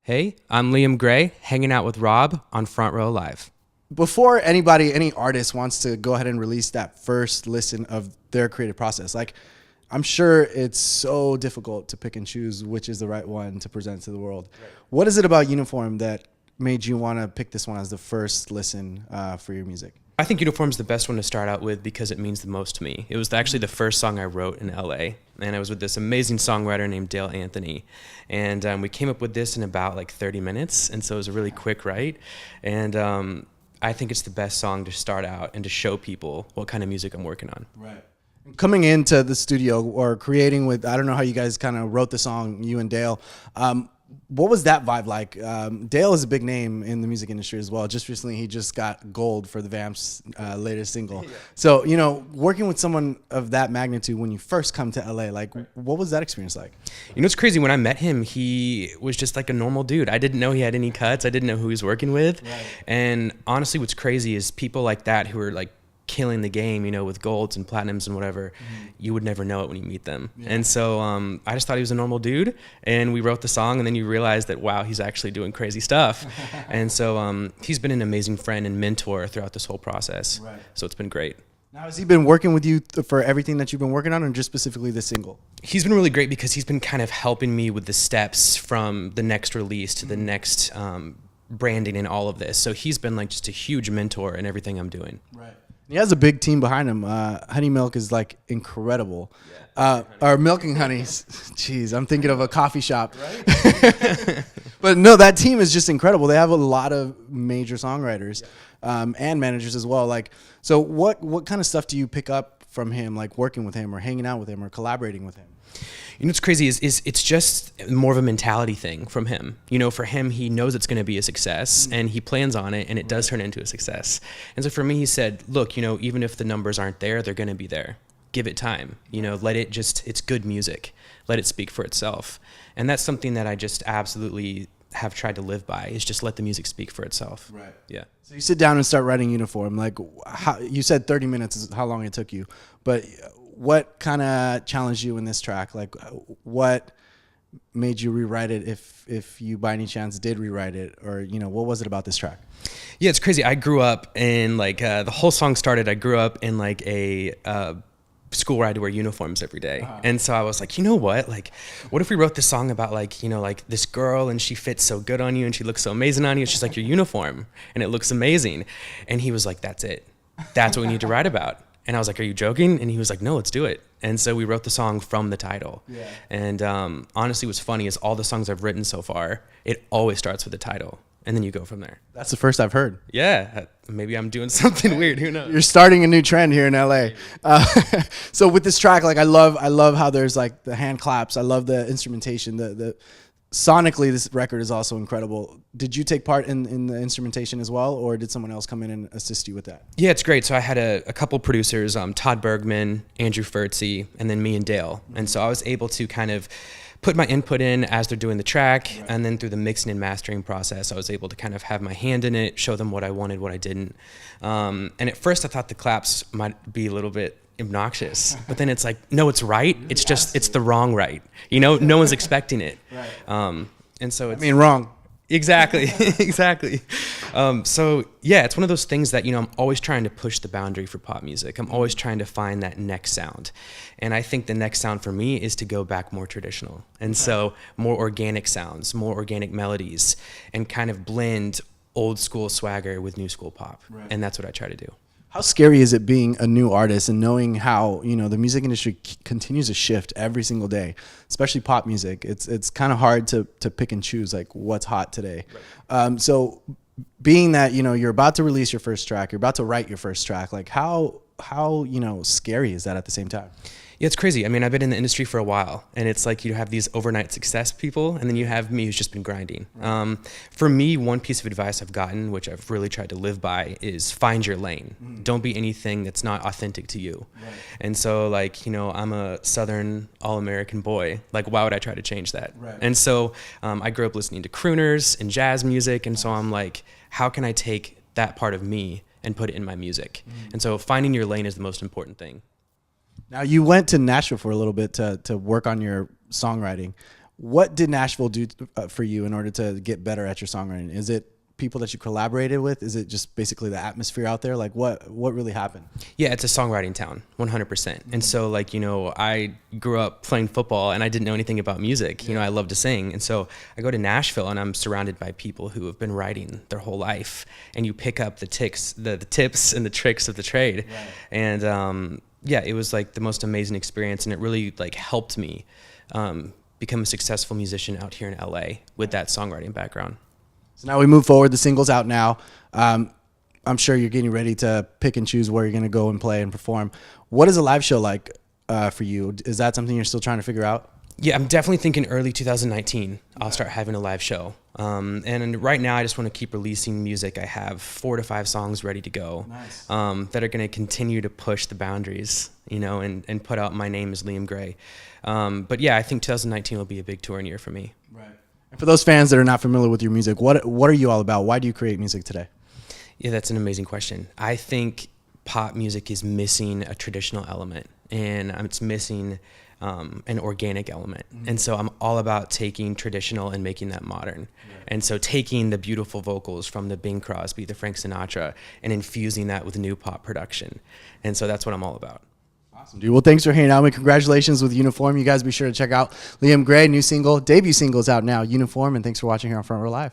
Hey, I'm Liam Grae, hanging out with Rob on Front Row Live. Before any artist wants to go ahead and release that first listen of their creative process, like I'm sure it's so difficult to pick and choose which is the right one to present to the world. Right. What is it about Uniform that made you want to pick this one as the first listen for your music? I think Uniform's the best one to start out with because it means the most to me. It was actually the first song I wrote in LA, and I was with this amazing songwriter named Dale Anthony, and we came up with this in about like 30 minutes, and so it was a really quick write, and I think it's the best song to start out and to show people what kind of music I'm working on. Right. Coming into the studio or creating with, I don't know how you guys kind of wrote the song, you and Dale. What was that vibe like? Dale is a big name in the music industry as well. Just recently, he just got gold for the Vamps' latest single. Yeah. So, you know, working with someone of that magnitude when you first come to LA, like, what was that experience like? You know, it's crazy. When I met him, he was just like a normal dude. I didn't know he had any cuts. I didn't know who he was working with. Right. And honestly, what's crazy is people like that who are like killing the game, you know, with golds and platinums and whatever, you would never know it when you meet them. Yeah. And so I just thought he was a normal dude, and we wrote the song, and then you realize that, wow, he's actually doing crazy stuff. And so he's been an amazing friend and mentor throughout this whole process. Right. So it's been great. Now, has he been working with you for everything that you've been working on, or just specifically this single? He's been really great because he's been kind of helping me with the steps from the next release to the next branding and all of this. So he's been like just a huge mentor in everything I'm doing. Right. He has a big team behind him. Honey Milk is like incredible. Yeah, or Milking Honeys. Jeez, I'm thinking of a coffee shop. Right? But no, that team is just incredible. They have a lot of major songwriters and managers as well. Like, so what kind of stuff do you pick up from him, like working with him or hanging out with him or collaborating with him? You know what's crazy is it's just more of a mentality thing from him. You know, for him, he knows it's going to be a success, and he plans on it, and it does turn into a success. And so for me, he said, look, you know, even if the numbers aren't there, they're going to be there. Give it time. You know, let it just, it's good music. Let it speak for itself. And that's something that I just absolutely have tried to live by, is just let the music speak for itself. Right. Yeah. So you sit down and start writing Uniform. Like, how, you said 30 minutes is how long it took you, but what kind of challenged you in this track? Like, what made you rewrite it if you by any chance did rewrite it? Or, you know, what was it about this track? Yeah, it's crazy. I grew up in like, the whole song started, I grew up in like a school where I had to wear uniforms every day. And so I was like, you know what? Like, what if we wrote this song about like, you know, like this girl and she fits so good on you and she looks so amazing on you. She's like your uniform and it looks amazing. And he was like, that's it. That's what we need to write about. And I was like, are you joking? And he was like, no, let's do it. And so we wrote the song from the title. Yeah. And honestly, what's funny is all the songs I've written so far, it always starts with the title. And then you go from there. That's the first I've heard. Yeah. Maybe I'm doing something weird. Who knows? You're starting a new trend here in LA. So with this track, like I love how there's like the hand claps. I love the instrumentation. The sonically, this record is also incredible. Did you take part in the instrumentation as well, or did someone else come in and assist you with that? Yeah, it's great. So I had a couple producers, Todd Bergman, Andrew Furtsy, and then me and Dale. And so I was able to kind of put my input in as they're doing the track, right. And then through the mixing and mastering process, I was able to kind of have my hand in it, show them what I wanted, what I didn't. And at first I thought the claps might be a little bit obnoxious, but then it's like, no, it's right. It's just, it's the wrong right. You know, no one's expecting it. Right. And so it's, wrong. Exactly. Exactly. So yeah, it's one of those things that, you know, I'm always trying to push the boundary for pop music. I'm always trying to find that next sound. And I think the next sound for me is to go back more traditional. And so more organic sounds, more organic melodies, and kind of blend old school swagger with new school pop. Right. And that's what I try to do. How scary is it being a new artist and knowing how, you know, the music industry continues to shift every single day, especially pop music? It's kind of hard to pick and choose like what's hot today. Right. So being that, you know, you're about to release your first track, you're about to write your first track, like how, you know, scary is that at the same time? Yeah, it's crazy. I mean, I've been in the industry for a while, and it's like you have these overnight success people, and then you have me who's just been grinding. Right. For me, one piece of advice I've gotten, which I've really tried to live by, is find your lane. Don't be anything that's not authentic to you. Right. And so, like, you know, I'm a Southern all-American boy. Like, why would I try to change that? Right. And so I grew up listening to crooners and jazz music, and so I'm like, how can I take that part of me and put it in my music? And so finding your lane is the most important thing. Now, you went to Nashville for a little bit to work on your songwriting. What did Nashville do for you in order to get better at your songwriting? Is it people that you collaborated with? Is it just basically the atmosphere out there? Like what really happened? Yeah, it's a songwriting town, 100%. And so like, you know, I grew up playing football and I didn't know anything about music. You know, I love to sing. And so I go to Nashville and I'm surrounded by people who have been writing their whole life, and you pick up the tips and the tricks of the trade. Right. And yeah, it was like the most amazing experience, and it really like helped me become a successful musician out here in LA with that songwriting background. So now we move forward. The single's out now. I'm sure you're getting ready to pick and choose where you're going to go and play and perform. What is a live show like for you? Is that something you're still trying to figure out? Yeah, I'm definitely thinking early 2019 I'll start having a live show. And right now I just want to keep releasing music. I have 4 to 5 songs ready to go. Nice. That are going to continue to push the boundaries, you know, and put out my name as Liam Grae. But yeah, I think 2019 will be a big touring year for me. Right. And for those fans that are not familiar with your music, what are you all about? Why do you create music today? Yeah, that's an amazing question. I think pop music is missing a traditional element, and it's missing an organic element. Mm-hmm. And so I'm all about taking traditional and making that modern. Yeah. And so taking the beautiful vocals from the Bing Crosby, the Frank Sinatra, and infusing that with new pop production. And so that's what I'm all about. Awesome, dude. Well, thanks for hanging out with me. Congratulations with Uniform. You guys be sure to check out Liam Grae, new single, debut single is out now, Uniform. And thanks for watching here on Front Row Live.